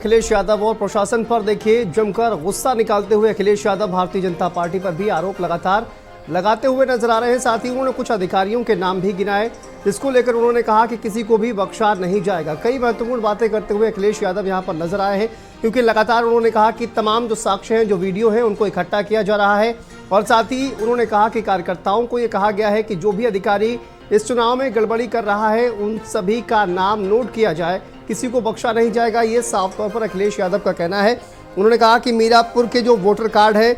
अखिलेश यादव और प्रशासन पर देखिए जमकर गुस्सा निकालते हुए अखिलेश यादव भारतीय जनता पार्टी पर भी आरोप लगातार लगाते हुए नजर आ रहे हैं। साथ ही उन्होंने कुछ अधिकारियों के नाम भी गिनाए, जिसको लेकर उन्होंने कहा कि किसी को भी बख्शा नहीं जाएगा। कई महत्वपूर्ण बातें करते हुए अखिलेश यादव यहां पर नजर आए हैं, क्योंकि लगातार उन्होंने कहा कि तमाम जो साक्ष्य हैं, जो वीडियो हैं, उनको इकट्ठा किया जा रहा है। और साथ ही उन्होंने कहा कि कार्यकर्ताओं को ये कहा गया है कि जो भी अधिकारी इस चुनाव में गड़बड़ी कर रहा है उन सभी का नाम नोट किया जाए, किसी को बख्शा नहीं जाएगा। ये साफ तौर पर अखिलेश यादव का कहना है। उन्होंने कहा कि मीरापुर के जो वोटर कार्ड है,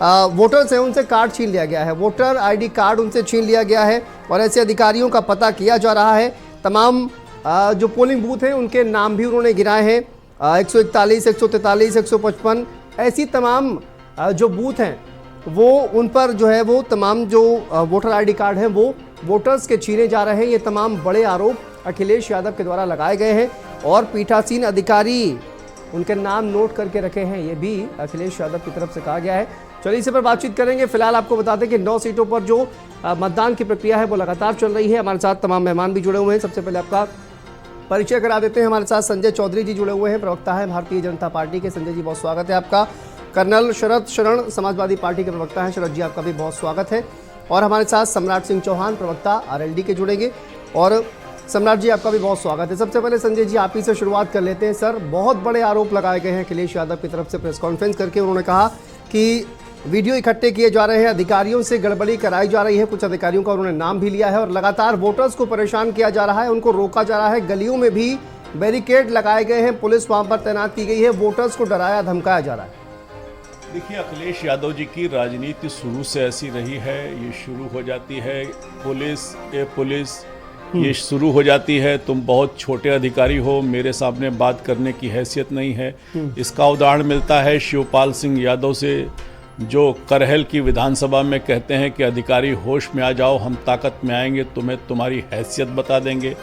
वोटर्स हैं, उनसे कार्ड छीन लिया गया है, वोटर आईडी कार्ड उनसे छीन लिया गया है और ऐसे अधिकारियों का पता किया जा रहा है। तमाम जो पोलिंग बूथ हैं उनके नाम भी उन्होंने गिनाए हैं, 141, 143, 155 ऐसी तमाम जो बूथ हैं वो उन पर जो है वो तमाम जो वोटर आईडी कार्ड हैं वो वोटर्स के छीने जा रहे हैं। ये तमाम बड़े आरोप अखिलेश यादव के द्वारा लगाए गए हैं और पीठासीन अधिकारी उनके नाम नोट करके रखे हैं, ये भी अखिलेश यादव की तरफ से कहा गया है। चलिए इस पर बातचीत करेंगे। फिलहाल आपको बता दें कि 9 सीटों पर जो मतदान की प्रक्रिया है वो लगातार चल रही है। हमारे साथ तमाम मेहमान भी जुड़े हुए हैं। सबसे पहले आपका परिचय करा देते हैं। हमारे साथ संजय चौधरी जी जुड़े हुए हैं, प्रवक्ता है भारतीय जनता पार्टी के। संजय जी, बहुत स्वागत है आपका। कर्नल शरद शरण समाजवादी पार्टी के प्रवक्ता हैं। शरद जी, आपका भी बहुत स्वागत है। और हमारे साथ सम्राट सिंह चौहान, प्रवक्ता आरएलडी के जुड़ेंगे। और सम्राट जी, आपका भी बहुत स्वागत है। सबसे पहले संजय जी, आप ही से शुरुआत कर लेते हैं। सर, बहुत बड़े आरोप लगाए गए हैं अखिलेश यादव की तरफ से। प्रेस कॉन्फ्रेंस करके उन्होंने कहा कि वीडियो इकट्ठे किए जा रहे हैं, अधिकारियों से गड़बड़ी कराई जा रही है, कुछ अधिकारियों का उन्होंने नाम भी लिया है और लगातार वोटर्स को परेशान किया जा रहा है, उनको रोका जा रहा है। गलियों में भी बैरिकेड लगाए गए हैं, पुलिस वहां पर तैनात की गई है, वोटर्स को डराया धमकाया जा रहा है। देखिए, अखिलेश यादव जी की राजनीति शुरू से ऐसी रही है। ये शुरू हो जाती है पुलिस ये शुरू हो जाती है, तुम बहुत छोटे अधिकारी हो, मेरे सामने बात करने की हैसियत नहीं है। इसका उदाहरण मिलता है शिवपाल सिंह यादव से, जो करहल की विधानसभा में कहते हैं कि अधिकारी होश में आ जाओ, हम ताकत में आएंगे, तुम्हें तुम्हारी हैसियत बता देंगे।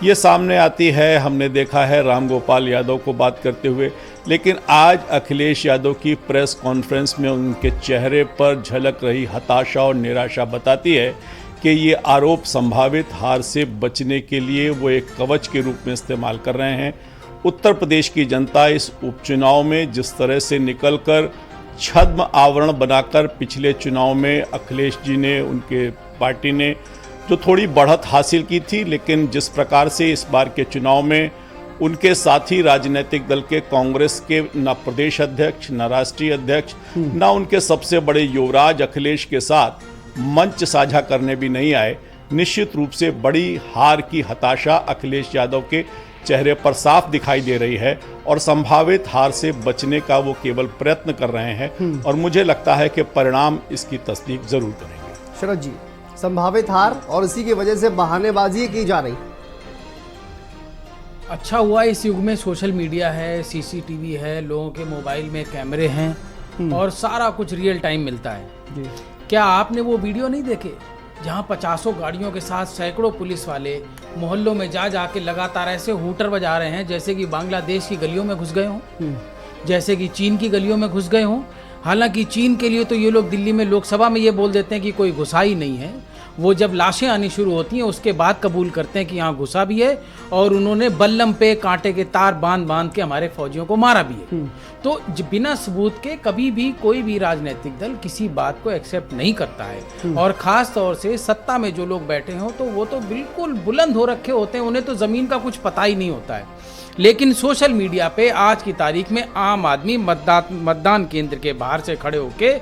ये सामने आती है। हमने देखा है राम गोपाल यादव को बात करते हुए। लेकिन आज अखिलेश यादव की प्रेस कॉन्फ्रेंस में उनके चेहरे पर झलक रही हताशा और निराशा बताती है कि ये आरोप संभावित हार से बचने के लिए वो एक कवच के रूप में इस्तेमाल कर रहे हैं। उत्तर प्रदेश की जनता इस उपचुनाव में जिस तरह से निकलकर छद्म आवरण बनाकर पिछले चुनाव में अखिलेश जी ने, उनके पार्टी ने जो थोड़ी बढ़त हासिल की थी, लेकिन जिस प्रकार से इस बार के चुनाव में उनके साथी राजनीतिक दल के कांग्रेस के न प्रदेश अध्यक्ष, न राष्ट्रीय अध्यक्ष, न उनके सबसे बड़े युवराज अखिलेश के साथ मंच साझा करने भी नहीं आए, निश्चित रूप से बड़ी हार की हताशा अखिलेश यादव के चेहरे पर साफ दिखाई दे रही है और संभावित हार से बचने का वो केवल प्रयत्न कर रहे हैं और मुझे लगता है कि परिणाम इसकी तस्दीक जरूर करेंगे। शरद जी, संभावित हार और इसी की वजह से बहानेबाजी की जा रही। अच्छा हुआ इस युग में सोशल मीडिया है, सीसीटीवी है, लोगों के मोबाइल में कैमरे हैं और सारा कुछ रियल टाइम मिलता है जी। क्या आपने वो वीडियो नहीं देखे जहाँ 50 गाड़ियों के साथ सैकड़ों पुलिस वाले मोहल्लों में जा के लगातार ऐसे हूटर बजा रहे हैं जैसे कि बांग्लादेश की गलियों में घुस गए हों, जैसे कि चीन की गलियों में घुस गए हों। हालांकि चीन के लिए तो ये लोग दिल्ली में लोकसभा में ये बोल देते हैं कि कोई घुसा ही नहीं है। वो जब लाशें आनी शुरू होती हैं उसके बाद कबूल करते हैं कि यहाँ घुसा भी है और उन्होंने बल्लम पे कांटे के तार बांध के हमारे फौजियों को मारा भी है। तो बिना सबूत के कभी भी कोई भी राजनीतिक दल किसी बात को एक्सेप्ट नहीं करता है और खास तौर से सत्ता में जो लोग बैठे हों तो वो तो बिल्कुल बुलंद हो रखे होते हैं, उन्हें तो ज़मीन का कुछ पता ही नहीं होता है। लेकिन सोशल मीडिया पे आज की तारीख में आम आदमी मतदान केंद्र के बाहर से खड़े होके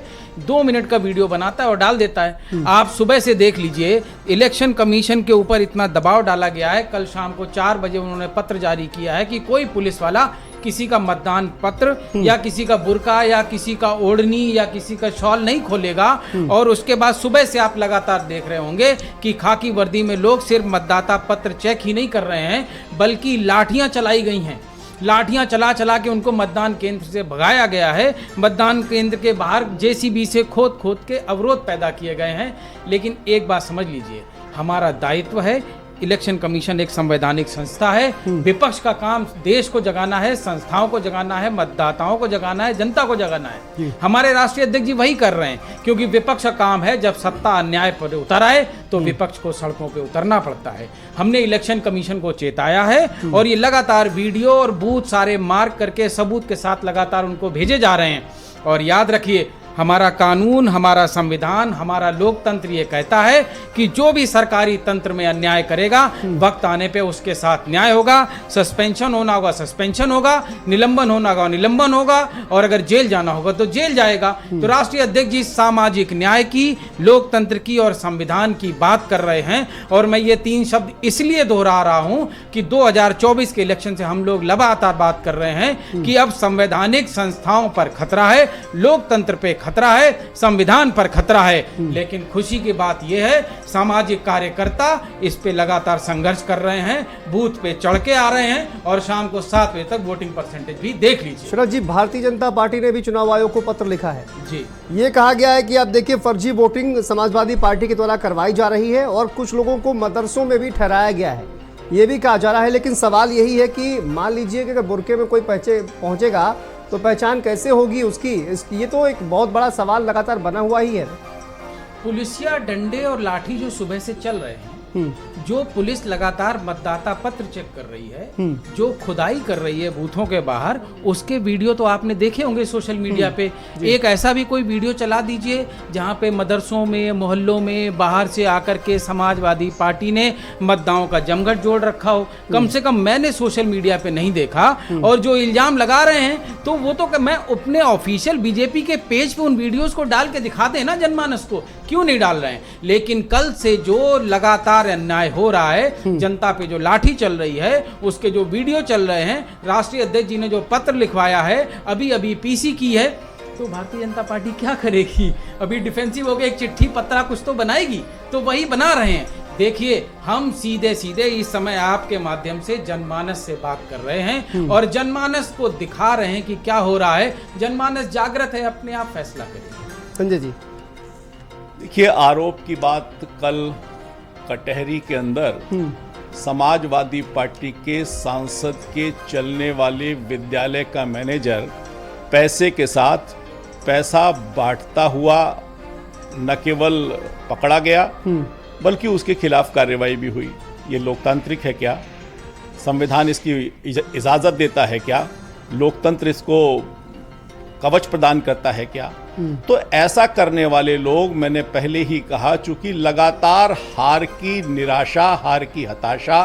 2 मिनट का वीडियो बनाता है और डाल देता है। आप सुबह से देख लीजिए, इलेक्शन कमीशन के ऊपर इतना दबाव डाला गया है। कल शाम को 4 बजे उन्होंने पत्र जारी किया है कि कोई पुलिस वाला किसी का मतदान पत्र या किसी का बुर्का या किसी का ओढ़नी या किसी का शॉल नहीं खोलेगा। और उसके बाद सुबह से आप लगातार देख रहे होंगे कि खाकी वर्दी में लोग सिर्फ मतदाता पत्र चेक ही नहीं कर रहे हैं बल्कि लाठियां चलाई गई हैं। लाठियां चला के उनको मतदान केंद्र से भगाया गया है। मतदान केंद्र के बाहर जेसीबी से खोद के अवरोध पैदा किए गए हैं। लेकिन एक बात समझ लीजिए, हमारा दायित्व है इलेक्शन कमीशन एक संवैधानिक संस्था है। विपक्ष का काम देश को जगाना है, संस्थाओं को जगाना है, मतदाताओं को जगाना है, जनता को जगाना है। हमारे राष्ट्रीय अध्यक्ष जी वही कर रहे हैं, क्योंकि विपक्ष का काम है जब सत्ता अन्याय पर उतर आए तो विपक्ष को सड़कों पे उतरना पड़ता है। हमने इलेक्शन कमीशन को चेताया है और ये लगातार वीडियो और बूथ सारे मार्क करके सबूत के साथ लगातार उनको भेजे जा रहे हैं। और याद रखिए, हमारा कानून, हमारा संविधान, हमारा लोकतंत्र ये कहता है कि जो भी सरकारी तंत्र में अन्याय करेगा वक्त आने पे उसके साथ न्याय होगा। सस्पेंशन होना होगा सस्पेंशन होगा, निलंबन होना होगा निलंबन होगा, और अगर जेल जाना होगा तो जेल जाएगा। तो राष्ट्रीय अध्यक्ष जी सामाजिक न्याय की, लोकतंत्र की और संविधान की बात कर रहे हैं। और मैं ये 3 शब्द इसलिए दोहरा रहा हूं कि 2024 के इलेक्शन से हम लोग लगातार बात कर रहे हैं कि अब संवैधानिक संस्थाओं पर खतरा है, लोकतंत्र पे खतरा है, संविधान पर खतरा है। लेकिन खुशी की बात यह है, सामाजिक कार्यकर्ता इस पे लगातार संघर्ष कर रहे हैं, बूथ पे चढ़ के आ रहे हैं और शाम को 7 बजे तक वोटिंग परसेंटेज भी देख लीजिए। शरद जी, भारतीय जनता पार्टी ने भी चुनाव आयोग को पत्र लिखा है जी। ये कहा गया है कि आप देखिए, फर्जी वोटिंग समाजवादी पार्टी के द्वारा करवाई जा रही है और कुछ लोगों को मदरसों में भी ठहराया गया है, ये भी कहा जा रहा है। लेकिन सवाल यही है कि मान लीजिए कि अगर बुरके में कोई पहुंचेगा तो पहचान कैसे होगी उसकी? ये तो एक बहुत बड़ा सवाल लगातार बना हुआ ही है। पुलिसिया डंडे और लाठी जो सुबह से चल रहे हैं, जो पुलिस लगातार मतदाता पत्र चेक कर रही है, जो खुदाई कर रही है बूथों के बाहर, उसके वीडियो तो आपने देखे होंगे सोशल मीडिया पे। एक ऐसा भी कोई वीडियो चला दीजिए जहां पे मदरसों में, मोहल्लों में बाहर से आकर के समाजवादी पार्टी ने मतदाताओं का जमघट जोड़ रखा हो। कम से कम मैंने सोशल मीडिया पे नहीं देखा। और जो इल्जाम लगा रहे हैं तो वो तो मैं अपने ऑफिशियल बीजेपी के पेज पे उन वीडियोस को डाल के दिखा दें ना जनमानस को, क्यों नहीं डाल रहे हैं? लेकिन कल से जो लगातार अन्याय हो रहा है, जनता पे जो लाठी चल रही है, उसके जो वीडियो चल रहे हैं, राष्ट्रीय अध्यक्ष जी ने जो पत्र लिखवाया है, अभी पीसी की है, तो भारतीय जनता पार्टी क्या करेगी? अभी डिफेंसिव हो गया, एक चिट्ठी पत्रा कुछ तो बनाएगी, तो वही बना रहे हैं। देखिए, हम सीधे सीधे इस समय आपके माध्यम से जनमानस से बात कर रहे हैं और जनमानस को दिखा रहे हैं कि क्या हो रहा है। जनमानस जागृत है, अपने आप फैसला करिए। संजय जी, देखिए, आरोप की बात, कल कटहरी के अंदर समाजवादी पार्टी के सांसद के चलने वाले विद्यालय का मैनेजर पैसे के साथ पैसा बांटता हुआ न केवल पकड़ा गया बल्कि उसके खिलाफ कार्रवाई भी हुई। ये लोकतांत्रिक है क्या? संविधान इसकी इजाजत देता है क्या? लोकतंत्र इसको कवच प्रदान करता है क्या? तो ऐसा करने वाले लोग, मैंने पहले ही कहा, चूंकि लगातार हार की निराशा, हार की हताशा,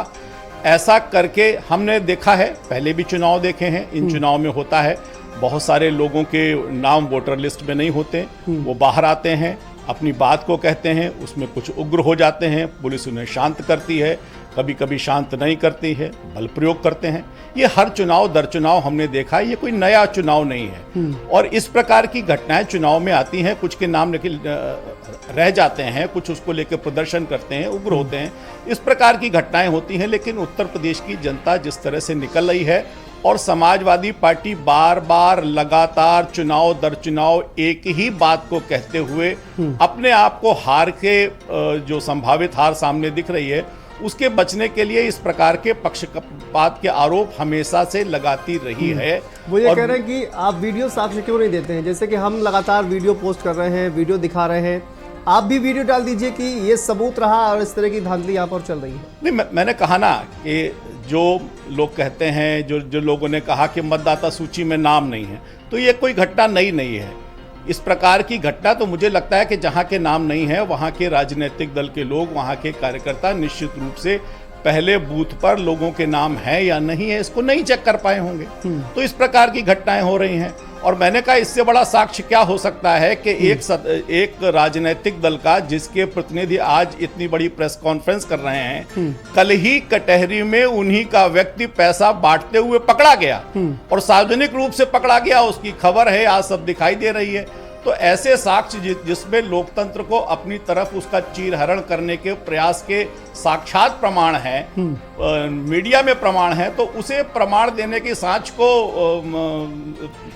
ऐसा करके हमने देखा है, पहले भी चुनाव देखे हैं, इन चुनाव में होता है, बहुत सारे लोगों के नाम वोटर लिस्ट में नहीं होते, वो बाहर आते हैं, अपनी बात को कहते हैं, उसमें कुछ उग्र हो जाते हैं, पुलिस उन्हें शांत करती है, कभी कभी शांत नहीं करती है, बल प्रयोग करते हैं। ये हर चुनाव दर चुनाव हमने देखा है, ये कोई नया चुनाव नहीं है। और इस प्रकार की घटनाएं चुनाव में आती हैं, कुछ के नाम रह जाते हैं, कुछ उसको लेकर प्रदर्शन करते हैं, उग्र होते हैं, इस प्रकार की घटनाएं होती हैं। लेकिन उत्तर प्रदेश की जनता जिस तरह से निकल रही है और समाजवादी पार्टी बार बार लगातार चुनाव दर चुनाव एक ही बात को कहते हुए अपने आप को हार के जो संभावित हार सामने दिख रही है, उसके बचने के लिए इस प्रकार के पक्षपात के आरोप हमेशा से लगाती रही है। वो ये कह रहे हैं कि आप वीडियो साक्ष्य क्यों नहीं देते हैं? जैसे कि हम लगातार वीडियो पोस्ट कर रहे हैं, वीडियो दिखा रहे हैं, आप भी वीडियो डाल दीजिए कि ये सबूत रहा और इस तरह की धांधली यहाँ पर चल रही है। नहीं, मैंने कहा ना कि जो लोग कहते हैं, जो लोगों ने कहा कि मतदाता सूची में नाम नहीं है, तो ये कोई घटना नई नहीं है। इस प्रकार की घटना तो मुझे लगता है कि जहाँ के नाम नहीं है, वहाँ के राजनीतिक दल के लोग, वहाँ के कार्यकर्ता निश्चित रूप से पहले बूथ पर लोगों के नाम है या नहीं है, इसको नहीं चेक कर पाए होंगे। तो इस प्रकार की घटनाएं हो रही हैं। और मैंने कहा, इससे बड़ा साक्ष्य क्या हो सकता है कि एक राजनीतिक दल का, जिसके प्रतिनिधि आज इतनी बड़ी प्रेस कॉन्फ्रेंस कर रहे हैं, कल ही कटहरी में उन्हीं का व्यक्ति पैसा बांटते हुए पकड़ा गया और सार्वजनिक रूप से पकड़ा गया, उसकी खबर है, आज सब दिखाई दे रही है। तो ऐसे साक्ष्य जिसमें लोकतंत्र को अपनी तरफ उसका चीरहरण करने के प्रयास के साक्षात प्रमाण हैं, मीडिया में प्रमाण है, तो उसे प्रमाण देने की साक्ष्य को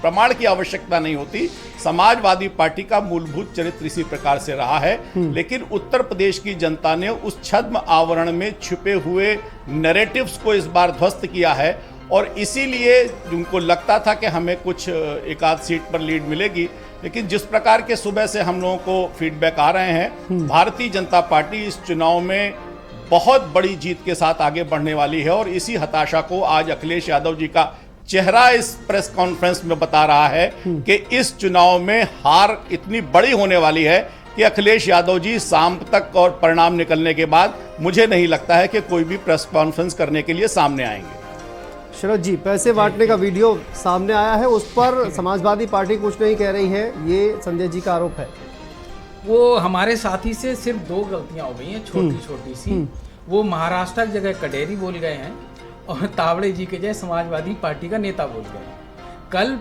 प्रमाण की आवश्यकता नहीं होती। समाजवादी पार्टी का मूलभूत चरित्र इसी प्रकार से रहा है, लेकिन उत्तर प्रदेश की जनता ने उस छद्म आवरण में छुपे हुए नैरेटिव्स को इस बार ध्वस्त किया है और इसीलिए उनको लगता था कि हमें कुछ एक आध सीट पर लीड मिलेगी। लेकिन जिस प्रकार के सुबह से हम लोगों को फीडबैक आ रहे हैं, भारतीय जनता पार्टी इस चुनाव में बहुत बड़ी जीत के साथ आगे बढ़ने वाली है और इसी हताशा को आज अखिलेश यादव जी का चेहरा इस प्रेस कॉन्फ्रेंस में बता रहा है कि इस चुनाव में हार इतनी बड़ी होने वाली है कि अखिलेश यादव जी शाम तक और परिणाम निकलने के बाद मुझे नहीं लगता है कि कोई भी प्रेस कॉन्फ्रेंस करने के लिए सामने आएंगे। शरद जी, पैसे बांटने का वीडियो सामने आया है, उस पर समाजवादी पार्टी कुछ नहीं कह रही है, ये संजय जी का आरोप है। वो हमारे साथी से सिर्फ 2 गलतियां हो गई हैं, छोटी छोटी सी। वो महाराष्ट्र की जगह कडेरी बोल गए हैं और तावड़े जी के जगह समाजवादी पार्टी का नेता बोल गए हैं। कल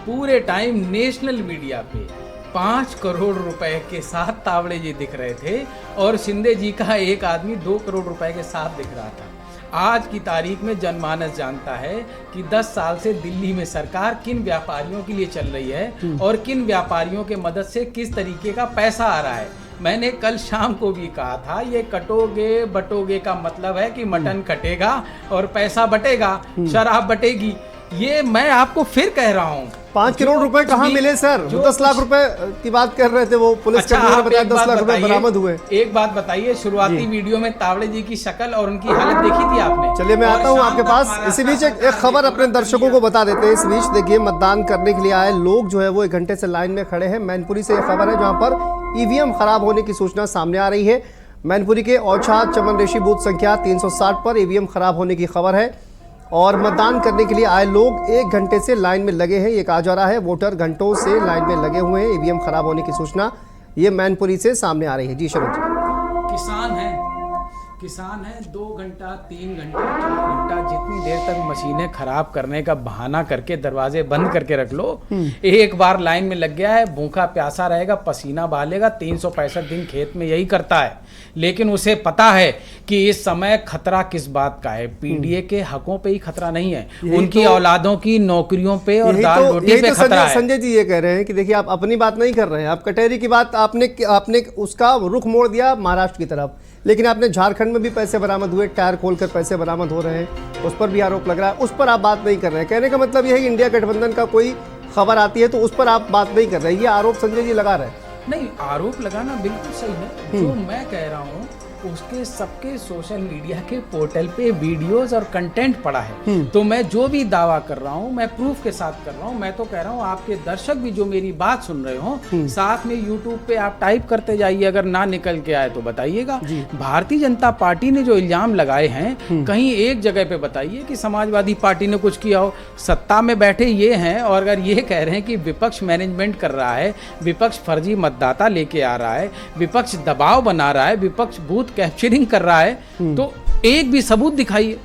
पूरे टाइम नेशनल मीडिया पे 5 करोड़ रुपए के साथ तावड़े जी दिख रहे थे और शिंदे जी का एक आदमी 2 करोड़ रुपए के साथ दिख रहा था। आज की तारीख में जनमानस जानता है कि 10 साल से दिल्ली में सरकार किन व्यापारियों के लिए चल रही है और किन व्यापारियों के मदद से किस तरीके का पैसा आ रहा है। मैंने कल शाम को भी कहा था, ये कटोगे बटोगे का मतलब है कि मटन कटेगा और पैसा बटेगा, शराब बटेगी। ये मैं आपको फिर कह रहा हूँ। 5 करोड़ रुपए कहाँ मिले सर? 10 लाख रुपए की बात कर रहे थे, वो पुलिस अच्छा, ने बताया 10 लाख रुपए बरामद हुए। एक बात बताइए, शुरुआती वीडियो में तावड़े जी की शक्ल और उनकी हालत देखी थी आपने? चलिए मैं आता हूं आपके पास। इसी बीच एक खबर अपने दर्शकों को बता देते हैं। इस बीच देखिए, मतदान करने के लिए आए लोग जो है वो 1 घंटे से लाइन में खड़े हैं। मैनपुरी से यह खबर है जहां पर ईवीएम खराब होने की सूचना सामने आ रही है। मैनपुरी के औछा चमन ऋषि बूथ संख्या 360 पर ईवीएम खराब होने की खबर है और मतदान करने के लिए आए लोग 1 घंटे से लाइन में लगे हैं। ये कहा जा रहा है वोटर घंटों से लाइन में लगे हुए हैं। ईवीएम खराब होने की सूचना ये मैनपुरी से सामने आ रही है। जी शरद जी। किसान है 2 घंटा 3 घंटा 4 घंटा जितनी देर तक मशीनें खराब करने का बहाना करके दरवाजे बंद करके रख लो, एक बार लाइन में लग गया है, भूखा प्यासा रहेगा, पसीना बहालेगा। 365 दिन खेत में यही करता है, लेकिन उसे पता है कि इस समय खतरा किस बात का है। पीडीए के हकों पे ही खतरा नहीं है, उनकी औलादों की नौकरियों पे और दाल रोटी पे खतरा है। संजय जी ये कह रहे हैं कि देखिए, आप अपनी बात नहीं कर रहे हैं, आप कटेरी की बात आपने उसका रुख मोड़ दिया महाराष्ट्र की तरफ, लेकिन आपने झारखंड में भी पैसे बरामद हुए, टायर खोलकर पैसे बरामद हो रहे हैं, उस पर भी आरोप लग रहा है, उस पर आप बात नहीं कर रहे हैं। कहने का मतलब यह है कि इंडिया गठबंधन का कोई खबर आती है तो उस पर आप बात नहीं कर रहे हैं, ये आरोप संजय जी लगा रहे हैं। नहीं, आरोप लगाना बिल्कुल सही है। जो मैं कह रहा हूँ उसके सबके सोशल मीडिया के पोर्टल पे वीडियोस और कंटेंट पड़ा है, तो मैं जो भी दावा कर रहा हूँ मैं प्रूफ के साथ कर रहा हूँ। मैं तो कह रहा हूँ आपके दर्शक भी जो मेरी बात सुन रहे हो, साथ में यूट्यूब पे आप टाइप करते जाइए, अगर ना निकल के आए तो बताइएगा। भारतीय जनता पार्टी ने जो इल्जाम लगाए हैं, कहीं एक जगह पे बताइए कि समाजवादी पार्टी ने कुछ किया हो। सत्ता में बैठे ये हैं और अगर ये कह रहे हैं कि विपक्ष मैनेजमेंट कर रहा है, विपक्ष फर्जी मतदाता लेके आ रहा है, विपक्ष दबाव बना रहा है, विपक्ष बूथ कैप्चरिंग कर रहा है, तो एक भी सबूत दिखाइए,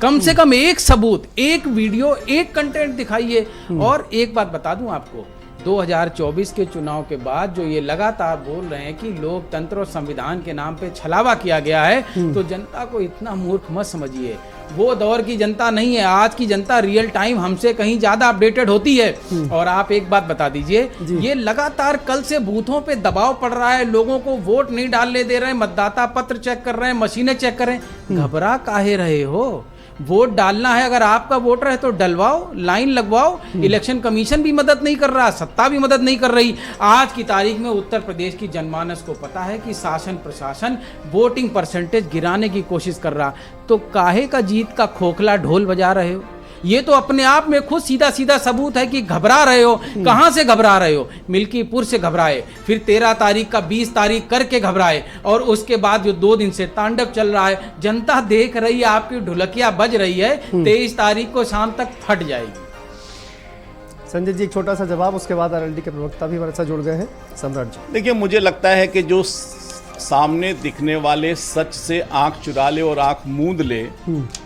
कम से कम एक सबूत, एक वीडियो, एक कंटेंट दिखाइए। और एक बात बता दूं आपको, 2024 के चुनाव के बाद जो ये लगातार बोल रहे हैं कि लोकतंत्र और संविधान के नाम पे छलावा किया गया है, तो जनता को इतना मूर्ख मत समझिए। वो दौर की जनता नहीं है, आज की जनता रियल टाइम हमसे कहीं ज्यादा अपडेटेड होती है। और आप एक बात बता दीजिए, ये लगातार कल से बूथों पे दबाव पड़ रहा है, लोगों को वोट नहीं डालने दे रहे हैं, मतदाता पत्र चेक कर रहे हैं, मशीनें चेक कर रहे हैं। घबरा काहे रहे हो? वोट डालना है, अगर आपका वोटर है तो डलवाओ, लाइन लगवाओ। इलेक्शन कमीशन भी मदद नहीं कर रहा, सत्ता भी मदद नहीं कर रही। आज की तारीख में उत्तर प्रदेश की जनमानस को पता है कि शासन प्रशासन वोटिंग परसेंटेज गिराने की कोशिश कर रहा, तो काहे का जीत का खोखला ढोल बजा रहे हो? ये तो अपने आप में खुद सीधा सीधा सबूत है कि घबरा रहे हो। कहां से घबरा रहे हो? मिल्कीपुर से घबराए, फिर 13 तारीख का 20 तारीख करके घबराए, और उसके बाद जो 2 दिन से तांडव चल रहा है, जनता देख रही है, आपकी ढुलकिया बज रही है, 23 तारीख को शाम तक फट जाएगी। संजय जी एक छोटा सा जवाब, उसके बाद आरएलडी के प्रवक्ता भी हमारे साथ जुड़ गए हैं, सम्राट जी। देखिए, मुझे लगता है कि जो सामने दिखने वाले सच से आंख चुरा ले और आंख मूंद ले,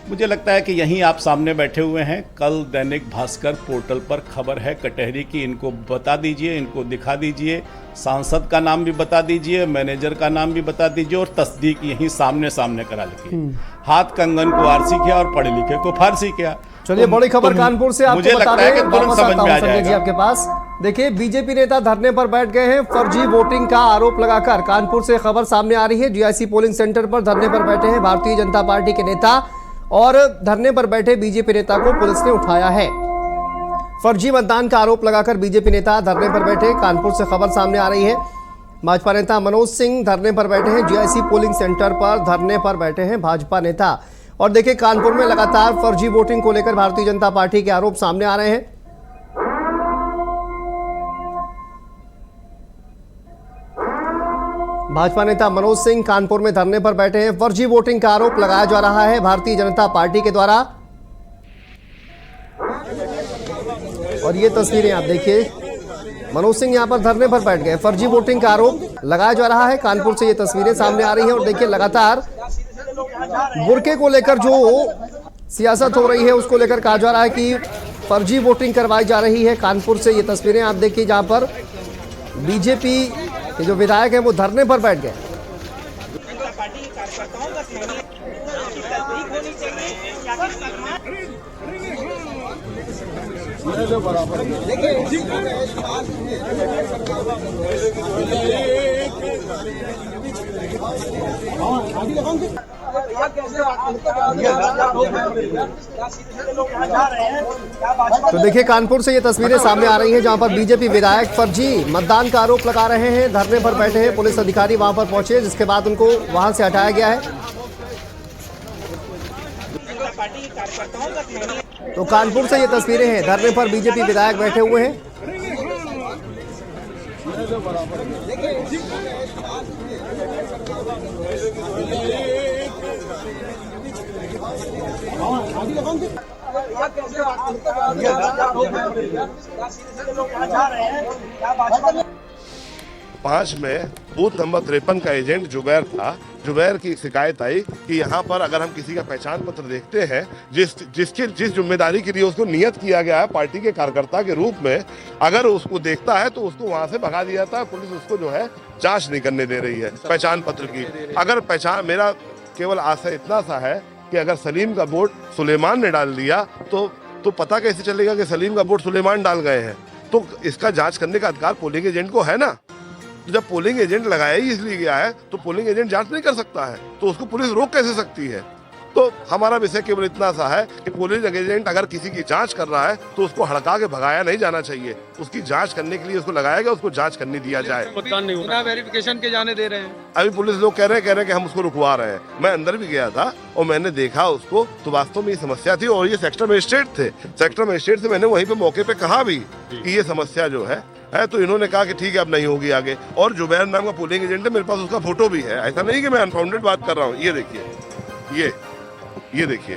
मुझे लगता है कि यहीं आप सामने बैठे हुए हैं। कल दैनिक भास्कर पोर्टल पर खबर है कटहरी की, इनको बता दीजिए, इनको दिखा दीजिए, सांसद का नाम भी बता दीजिए, मैनेजर का नाम भी बता दीजिए और तस्दीक यहीं सामने सामने करा लीजिए। हाथ कंगन को आरसी किया और पढ़े लिखे को फारसी किया। चलिए, बड़ी खबर कानपुर से आपको मुझे बता लगता है कि दें, तुरंत वापस समझ आता में आ हूं संजय जी जाएगा। आपके पास। देखिए, बीजेपी नेता धरने पर बैठ गए हैं फर्जी वोटिंग का आरोप लगाकर। कानपुर से खबर सामने आ रही है, जीआईसी पोलिंग सेंटर पर धरने पर बैठे हैं भारतीय जनता पार्टी के नेता और धरने पर बैठे बीजेपी नेता को पुलिस ने उठाया है। फर्जी मतदान का आरोप लगाकर बीजेपी नेता धरने पर बैठे, कानपुर से खबर सामने आ रही है। भाजपा नेता मनोज सिंह धरने पर बैठे हैं, जीआईसी पोलिंग सेंटर पर धरने पर बैठे हैं भाजपा नेता। और देखिए, कानपुर में लगातार फर्जी वोटिंग को लेकर भारतीय जनता पार्टी के आरोप सामने आ रहे हैं। भाजपा नेता मनोज सिंह कानपुर में धरने पर बैठे हैं। फर्जी वोटिंग का आरोप लगाया जा रहा है भारतीय जनता पार्टी के द्वारा। और ये तस्वीरें आप देखिए, मनोज सिंह यहां पर धरने पर बैठ गए। फर्जी वोटिंग का आरोप लगाया जा रहा है। कानपुर से ये तस्वीरें सामने आ रही हैं और देखिए, लगातार बुर्के को लेकर जो सियासत हो रही है उसको लेकर कहा जा रहा है कि फर्जी वोटिंग करवाई जा रही है। कानपुर से ये तस्वीरें आप देखिए, जहां पर बीजेपी के जो विधायक हैं वो धरने पर बैठ गए। तो देखिए, कानपुर से ये तस्वीरें सामने आ रही हैं जहां पर बीजेपी विधायक फर्जी मतदान का आरोप लगा रहे हैं, धरने पर बैठे हैं। पुलिस अधिकारी वहां पर पहुंचे, जिसके बाद उनको वहां से हटाया गया है। तो कानपुर से ये तस्वीरें हैं, धरने पर बीजेपी विधायक बैठे हुए हैं। पांच में बूथ नंबर 53 का एजेंट जुबैर था। जुबैर की शिकायत आई कि यहाँ पर अगर हम किसी का पहचान पत्र देखते हैं, जिस जिम्मेदारी के लिए उसको नियत किया गया है पार्टी के कार्यकर्ता के रूप में, अगर उसको देखता है तो उसको वहां से भगा दिया जाता है। पुलिस उसको जो है जांच नहीं करने दे रही है पहचान पत्र की। अगर पहचान, मेरा केवल आशय इतना सा है कि अगर सलीम का वोट सुलेमान ने डाल दिया तो पता कैसे चलेगा कि सलीम का वोट सुलेमान डाल गए हैं? तो इसका जांच करने का अधिकार पोलिंग एजेंट को है ना। तो जब पोलिंग एजेंट लगाया ही इसलिए गया है तो पोलिंग एजेंट जांच नहीं कर सकता है, तो उसको पुलिस रोक कैसे सकती है? तो हमारा विषय केवल इतना सा है कि पोलिंग एजेंट अगर किसी की जांच कर रहा है तो उसको हड़का के भगाया नहीं जाना चाहिए। उसकी जांच करने के लिए उसको लगाया गया, उसको जांच करने दिया जाए। बिना वेरिफिकेशन के जाने दे रहे हैं। अभी पुलिस लोग कह रहे हैं कि हम उसको रुकवा रहे हैं। मैं अंदर भी गया था और मैंने देखा उसको, तो वास्तव में ये समस्या थी। और ये सेक्टर मजिस्ट्रेट थे, सेक्टर मजिस्ट्रेट से मैंने वहीं पे मौके पे कहा भी कि ये समस्या जो है तो इन्होंने कहा कि ठीक है, अब नहीं होगी आगे। और जुबैर नाम का पोलिंग एजेंट है, मेरे पास उसका फोटो भी है। ऐसा नहीं कि मैं अनफाउंडेड बात कर रहा हूँ। ये देखिए, ये देखिए।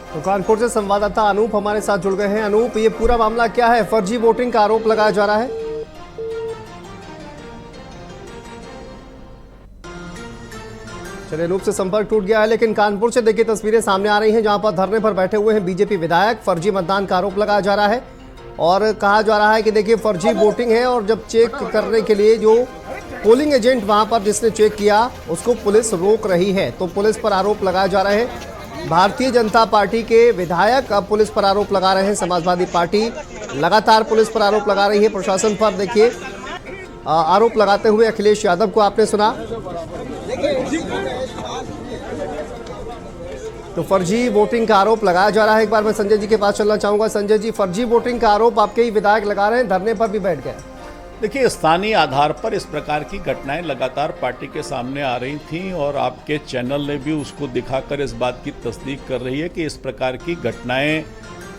तो कानपुर से संवाददाता अनूप हमारे साथ जुड़ गए हैं। अनूप, ये पूरा मामला क्या है? फर्जी वोटिंग का आरोप लगाया जा रहा है। चलिए, अनूप से संपर्क टूट गया है, लेकिन कानपुर से देखिए तस्वीरें सामने आ रही हैं जहां पर धरने पर बैठे हुए हैं बीजेपी विधायक। फर्जी मतदान का आरोप लगाया जा रहा है और कहा जा रहा है कि देखिए फर्जी वोटिंग है, और जब चेक करने के लिए जो पोलिंग एजेंट वहां पर जिसने चेक किया उसको पुलिस रोक रही है। तो पुलिस पर आरोप लगाए जा रहे हैं। भारतीय जनता पार्टी के विधायक अब पुलिस पर आरोप लगा रहे हैं। समाजवादी पार्टी लगातार पुलिस पर आरोप लगा रही है, प्रशासन पर। देखिए, आरोप लगाते हुए अखिलेश यादव को आपने सुना। तो फर्जी वोटिंग का आरोप लगाया जा रहा है। एक बार मैं संजय जी के पास चलना चाहूंगा। संजय जी, फर्जी वोटिंग का आरोप आपके ही विधायक लगा रहे हैं, धरने पर भी बैठ गए। देखिए, स्थानीय आधार पर इस प्रकार की घटनाएं लगातार पार्टी के सामने आ रही थीं और आपके चैनल ने भी उसको दिखाकर इस बात की तस्दीक कर रही है कि इस प्रकार की घटनाएं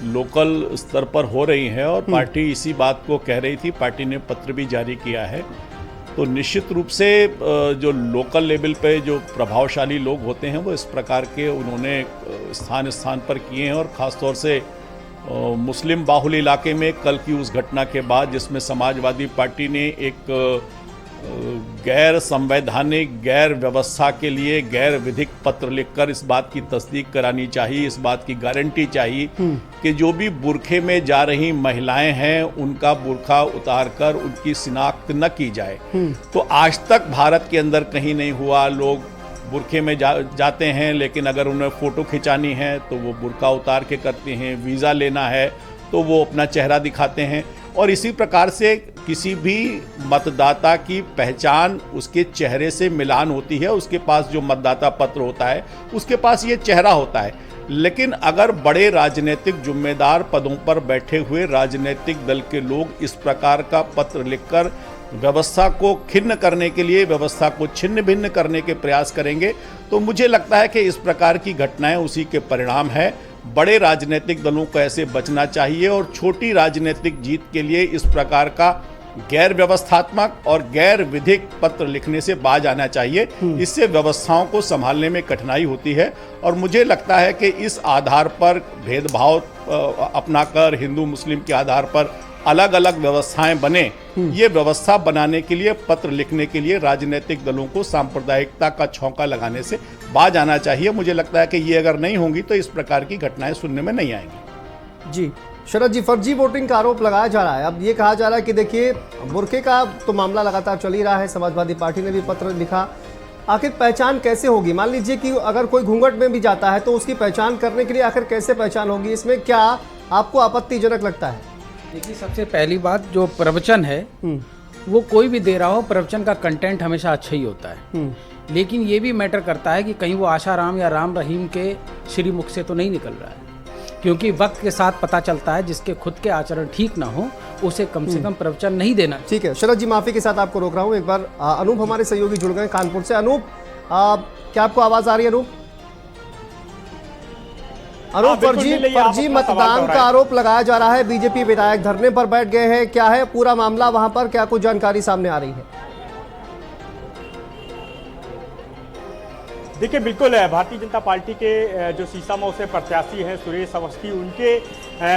लोकल स्तर पर हो रही हैं और पार्टी इसी बात को कह रही थी। पार्टी ने पत्र भी जारी किया है। तो निश्चित रूप से जो लोकल लेवल पे जो प्रभावशाली लोग होते हैं वो इस प्रकार के उन्होंने स्थान स्थान पर किए हैं और ख़ास तौर से मुस्लिम बाहुल इलाके में कल की उस घटना के बाद जिसमें समाजवादी पार्टी ने एक गैर संवैधानिक, गैर व्यवस्था के लिए गैर विधिक पत्र लिखकर इस बात की तस्दीक करानी चाहिए, इस बात की गारंटी चाहिए कि जो भी बुरखे में जा रही महिलाएं हैं उनका बुरखा उतारकर उनकी शिनाख्त न की जाए। तो आज तक भारत के अंदर कहीं नहीं हुआ। लोग बुरखे में जाते हैं, लेकिन अगर उन्हें फ़ोटो खिंचानी है तो वो बुरका उतार के करते हैं, वीज़ा लेना है तो वो अपना चेहरा दिखाते हैं। और इसी प्रकार से किसी भी मतदाता की पहचान उसके चेहरे से मिलान होती है। उसके पास जो मतदाता पत्र होता है उसके पास ये चेहरा होता है। लेकिन अगर बड़े राजनीतिक जिम्मेदार पदों पर बैठे हुए राजनीतिक दल के लोग इस प्रकार का पत्र लिखकर व्यवस्था को खिन्न करने के लिए, व्यवस्था को छिन्न भिन्न करने के प्रयास करेंगे, तो मुझे लगता है कि इस प्रकार की घटनाएं उसी के परिणाम है। बड़े राजनीतिक दलों को ऐसे बचना चाहिए और छोटी राजनीतिक जीत के लिए इस प्रकार का गैर व्यवस्थात्मक और गैर विधिक पत्र लिखने से बाज आना चाहिए। इससे व्यवस्थाओं को संभालने में कठिनाई होती है और मुझे लगता है कि इस आधार पर भेदभाव अपनाकर हिंदू मुस्लिम के आधार पर अलग अलग व्यवस्थाएं बने, ये व्यवस्था बनाने के लिए, पत्र लिखने के लिए राजनीतिक दलों को सांप्रदायिकता का छौंका लगाने से बाज आना चाहिए। मुझे लगता है कि ये अगर नहीं होंगी तो इस प्रकार की घटनाएं सुनने में नहीं आएंगी। जी शरद जी, फर्जी वोटिंग का आरोप लगाया जा रहा है। अब ये कहा जा रहा है कि देखिए बुरखे का तो मामला लगातार चल ही रहा है, समाजवादी पार्टी ने भी पत्र लिखा। आखिर पहचान कैसे होगी? मान लीजिए कि अगर कोई घूंघट में भी जाता है तो उसकी पहचान करने के लिए आखिर कैसे पहचान होगी? इसमें क्या आपको आपत्तिजनक लगता है? देखिए, सबसे पहली बात, जो प्रवचन है वो कोई भी दे रहा हो, प्रवचन का कंटेंट हमेशा अच्छा ही होता है। लेकिन ये भी मैटर करता है कि कहीं वो आशाराम या राम रहीम के श्रीमुख से तो नहीं निकल रहा है, क्योंकि वक्त के साथ पता चलता है जिसके खुद के आचरण ठीक ना हो उसे कम से कम प्रवचन नहीं देना। ठीक है शरद जी, माफी के साथ आपको रोक रहा हूँ। एक बार अनूप हमारे सहयोगी जुड़ गए कानपुर से। अनूप, क्या आपको आवाज आ रही है? अनूप, फर्जी मतदान का आरोप लगाया जा रहा है, बीजेपी विधायक धरने पर बैठ गए हैं, क्या है पूरा मामला वहां पर? क्या कुछ जानकारी सामने आ रही है? देखिए, बिल्कुल है, भारतीय जनता पार्टी के जो सीसामऊ से प्रत्याशी हैं सुरेश अवस्थी, उनके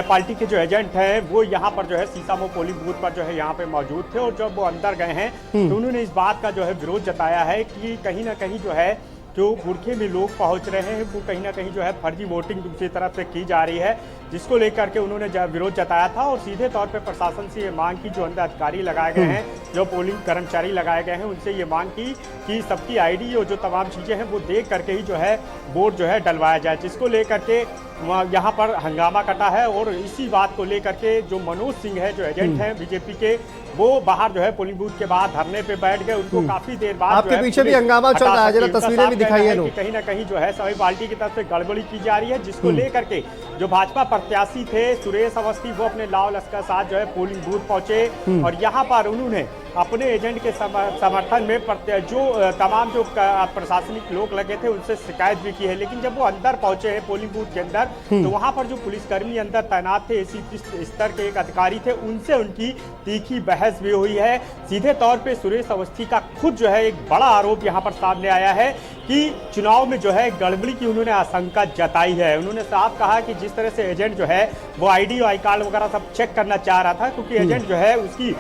पार्टी के जो एजेंट हैं वो यहाँ पर जो है सीसामऊ पोलिंग बूथ पर जो है यहाँ पे मौजूद थे। और जब वो अंदर गए हैं तो उन्होंने इस बात का जो है विरोध जताया है कि कहीं ना कहीं जो है जो बुरखे में लोग पहुंच रहे हैं वो कहीं ना कहीं जो है फर्जी वोटिंग दूसरी तरफ से की जा रही है, जिसको लेकर के उन्होंने विरोध जताया था। और सीधे तौर पे प्रशासन से ये मांग की, जो अंदर अधिकारी लगाए गए हैं, जो पोलिंग कर्मचारी लगाए गए हैं, उनसे ये मांग की कि सबकी आईडी और जो तमाम चीज़ें हैं वो देख करके ही जो है वोट जो है डलवाया जाए, जिसको लेकर के यहाँ पर हंगामा कटा है। और इसी बात को लेकर के जो मनोज सिंह है, जो एजेंट हैं बीजेपी के, वो बाहर जो है पोलिंग बूथ के बाद धरने पे बैठ गए। उनको काफी देर बाद आपके पीछे भी हंगामा चल रहा है, जरा तस्वीरें भी दिखाइए। कहीं ना कहीं जो है सभी पार्टी की तरफ से गड़बड़ी की जा रही है, जिसको लेकर के जो भाजपा प्रत्याशी थे सुरेश अवस्थी, वो अपने लाव लश्कर साथ जो है पोलिंग बूथ पहुंचे और यहाँ पर उन्होंने अपने एजेंट के समर्थन में जो तमाम जो प्रशासनिक लोग लगे थे उनसे शिकायत भी की है। लेकिन जब वो अंदर पहुंचे हैं पोलिंग बूथ के अंदर, तो वहां पर जो पुलिसकर्मी अंदर तैनात थे, एसीपी स्तर के एक अधिकारी थे, उनसे उनकी तीखी बहस भी हुई है। सीधे तौर पे सुरेश अवस्थी का खुद जो है एक बड़ा आरोप यहाँ पर सामने आया है कि चुनाव में जो है गड़बड़ी की उन्होंने आशंका जताई है। उन्होंने साफ कहा कि जिस तरह से एजेंट जो है वो आईडी और आई कार्ड वगैरह सब चेक करना चाह रहा था, क्योंकि एजेंट जो है उसकी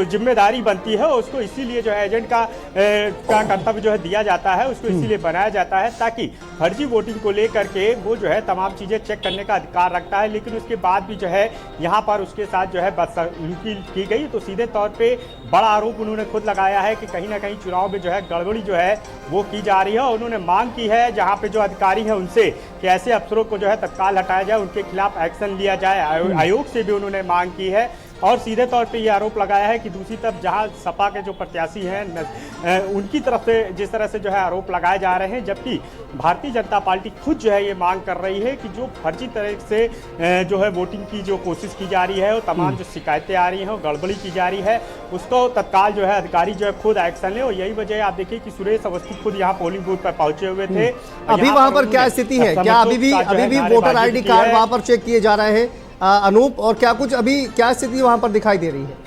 जिम्मेदारी बनती है, उसको इसीलिए जो है एजेंट का कर्तव्य जो है दिया जाता है, उसको इसीलिए बनाया जाता है ताकि फर्जी वोटिंग को लेकर के वो जो है तमाम चीज़ें चेक करने का अधिकार रखता है। लेकिन उसके बाद भी जो है यहाँ पर उसके साथ जो है बदसलूकी की गई। तो सीधे तौर पे बड़ा आरोप उन्होंने खुद लगाया है कि कहीं ना कहीं चुनाव में जो है गड़बड़ी जो है वो की जा रही है। और उन्होंने मांग की है जहाँ पे जो अधिकारी हैं उनसे कि ऐसे अफसरों को जो है तत्काल हटाया जाए, उनके खिलाफ एक्शन लिया जाए। आयोग से भी उन्होंने मांग की है और सीधे तौर पे ये आरोप लगाया है कि दूसरी तरफ जहां सपा के जो प्रत्याशी हैं उनकी तरफ से जिस तरह से जो है आरोप लगाए जा रहे हैं, जबकि भारतीय जनता पार्टी खुद जो है ये मांग कर रही है कि जो फर्जी तरह से जो है वोटिंग की जो कोशिश की जा रही है और तमाम जो शिकायतें आ रही हैं और गड़बड़ी की जा रही है, उसको तत्काल जो है अधिकारी जो है खुद एक्शन ले। और यही वजह आप देखिए कि सुरेश अवस्थी खुद यहाँ पोलिंग बूथ पर पहुंचे हुए थे। अभी वहां पर क्या स्थिति है? क्या अभी भी वोटर ID कार्ड वहां पर चेक किए जा रहे हैं अनूप, और क्या कुछ अभी क्या स्थिति वहां पर दिखाई दे रही है?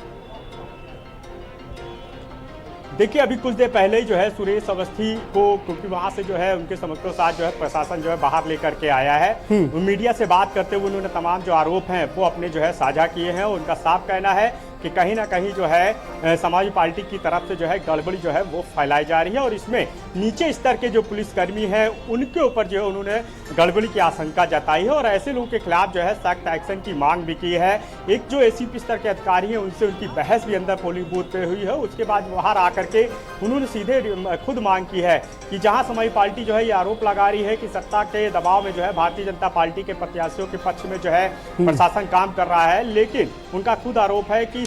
देखिए अभी कुछ देर पहले ही जो है सुरेश अवस्थी को, क्योंकि वहां से जो है उनके समर्थकों के साथ जो है प्रशासन जो है बाहर लेकर के आया है। मीडिया से बात करते हुए उन्होंने तमाम जो आरोप हैं वो अपने जो है साझा किए हैं। उनका साफ कहना है कि कहीं ना कहीं जो है समाजवादी पार्टी की तरफ से जो है गड़बड़ी जो है वो फैलाई जा रही है और इसमें नीचे स्तर के जो पुलिसकर्मी हैं उनके ऊपर जो है उन्होंने गड़बड़ी की आशंका जताई है और ऐसे लोगों के खिलाफ जो है सख्त एक्शन की मांग भी की है। एक जो एसीपी स्तर के अधिकारी हैं उनसे उनकी बहस भी अंदर पोलिंग बूथ पे हुई है। उसके बाद बाहर आकर के उन्होंने सीधे खुद मांग की है कि जहां समाजवादी पार्टी जो है ये आरोप लगा रही है कि सत्ता के दबाव में जो है भारतीय जनता पार्टी के प्रत्याशियों के पक्ष में जो है प्रशासन काम कर रहा है, लेकिन उनका खुद आरोप है कि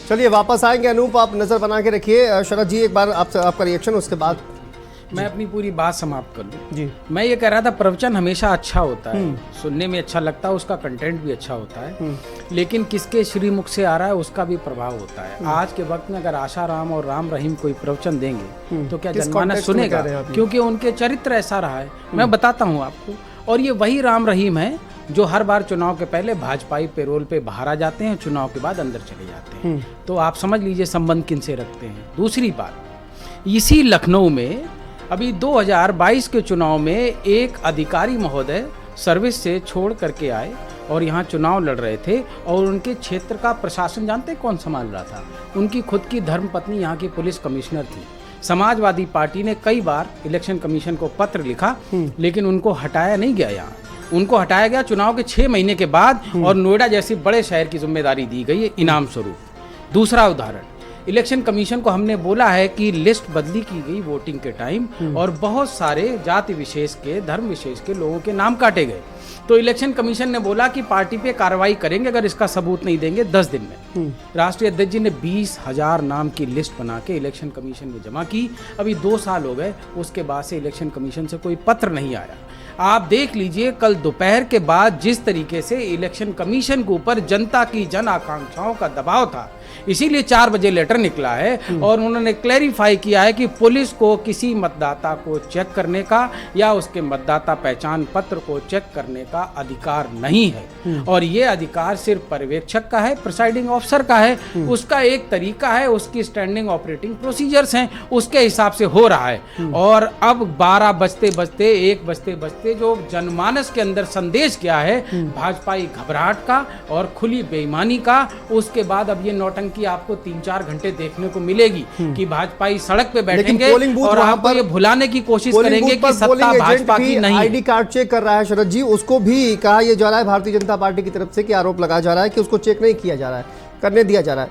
चलिए वापस आएंगे अनूप, आप नजर बना के रखिए। शरद जी एक बार आपका रिएक्शन, उसके बाद मैं अपनी पूरी बात समाप्त कर दूं। जी मैं ये कह रहा था प्रवचन हमेशा अच्छा होता है, सुनने में अच्छा लगता है, उसका कंटेंट भी अच्छा होता है, लेकिन किसके श्रीमुख से आ रहा है उसका भी प्रभाव होता है। आज के वक्त में अगर आशा राम और राम रहीम कोई प्रवचन देंगे तो क्या जनमानस सुनेगा? क्योंकि उनके चरित्र ऐसा रहा है। मैं बताता हूँ आपको, और ये वही राम रहीम है जो हर बार चुनाव के पहले भाजपाई पेरोल पे बाहर आ जाते हैं, चुनाव के बाद अंदर चले जाते हैं। तो आप समझ लीजिए संबंध किन से रखते हैं। दूसरी बात, इसी लखनऊ में अभी 2022 के चुनाव में एक अधिकारी महोदय सर्विस से छोड़ करके आए और यहाँ चुनाव लड़ रहे थे और उनके क्षेत्र का प्रशासन जानते कौन संभाल रहा था? उनकी खुद की धर्मपत्नी यहाँ की पुलिस कमिश्नर थी। समाजवादी पार्टी ने कई बार इलेक्शन कमीशन को पत्र लिखा, लेकिन उनको हटाया नहीं गया। यहाँ उनको हटाया गया चुनाव के 6 महीने के बाद और नोएडा जैसे बड़े शहर की जिम्मेदारी दी गई है इनाम स्वरूप। दूसरा उदाहरण, इलेक्शन कमीशन को हमने बोला है कि लिस्ट बदली की गई वोटिंग के टाइम और बहुत सारे जाति विशेष के, धर्म विशेष के लोगों के नाम काटे गए। तो इलेक्शन कमीशन ने बोला कि पार्टी पे कार्रवाई करेंगे अगर इसका सबूत नहीं देंगे 10 दिन में। राष्ट्रीय अध्यक्ष जी ने 20,000 नाम की लिस्ट बना के इलेक्शन कमीशन में जमा की। अभी 2 साल हो गए, उसके बाद से इलेक्शन कमीशन से कोई पत्र नहीं आया। आप देख लीजिए कल दोपहर के बाद जिस तरीके से इलेक्शन कमीशन के ऊपर जनता की जन आकांक्षाओं का दबाव था, इसीलिए 4 बजे लेटर निकला है और उन्होंने क्लैरिफाई किया है कि पुलिस को किसी मतदाता को चेक करने का या उसके मतदाता पहचान पत्र को चेक करने का अधिकार नहीं है। और ये अधिकार सिर्फ पर्यवेक्षक का है, प्रिसाइडिंग ऑफिसर का है। उसका एक तरीका है, उसकी स्टैंडिंग ऑपरेटिंग प्रोसीजर्स हैं, उसके हिसाब से हो रहा है। और अब 12 बजते बजते 1 बजते बजते जो जनमानस के अंदर संदेश क्या है भाजपाई घबराहट का और खुली बेईमानी का, उसके बाद अब ये नौटंकी आपको 3-4 घंटे देखने को मिलेगी कि भाजपाई सड़क पे बैठेंगे और आपको ये भुलाने की कोशिश करेंगे कि सत्ता भाजपा की नहीं। आईडी कार्ड चेक कर रहा है शरद जी, उसको भी कहा यह जा रहा है भारतीय जनता पार्टी की तरफ से कि आरोप लगाया जा रहा है कि उसको चेक नहीं किया जा रहा है, करने दिया जा रहा है।